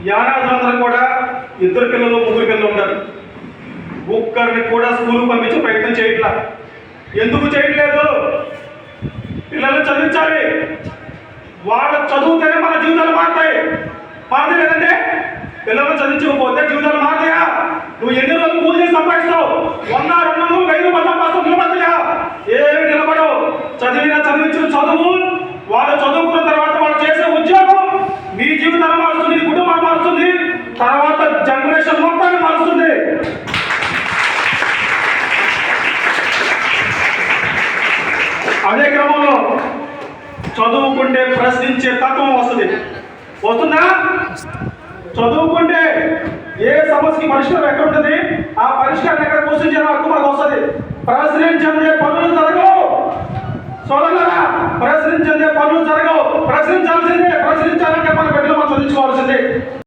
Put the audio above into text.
యానాదులందరూ కూడా ఇద్దరు పిల్లలు ముగ్గురు పిల్లలు ఉంటారు. ఒక్కరిని కూడా స్కూల్ పంపించే ప్రయత్నం చేయట్లా. ఎందుకు చేయట్లేదు? పిల్లల్ని చదివించాలి. వాళ్ళ చదువుతేనే మన జీవితాలు మారుతాయి. మారదు లేదంటే పిల్లల్ని చదివించకపోతే జీవితాలు మారుతాయా? నువ్వు ఎన్ని రోజులు పూజ చేసి సంపాదిస్తావు? 100, 200, 1000 సంపాదిస్తావు, నిలబడతాయా? ఏమి నిలబడవు. చదివించిన చదువు, వాళ్ళు చదువుకున్న తర్వాత వాళ్ళు చేసే ఉద్యోగం మీ జీవితాన్ని మారుస్తుంది, కుటుంబాన్ని మారుస్తుంది, తర్వాత జనరేషన్ మొత్తాన్ని మారుస్తుంది. అదే క్రమంలో చదువుకుంటే ప్రశ్నించే తత్వం వస్తుందా? చదువుకుంటే ఏ సమస్యకి పరిష్కారం ఎక్కడ ఉంటుంది, ఆ పరిష్కారం ఎక్కడ ప్రశ్నించే హక్కు మనకు వస్తుంది. ప్రశ్నించే పనులు జరగవు. సోదరులారా, ప్రశ్నించే పనులు జరగవు. ప్రశ్నించాల్సిందే. ప్రశ్నించాలంటే మన బిడ్డలు మనం చదివించుకోవాల్సిందే.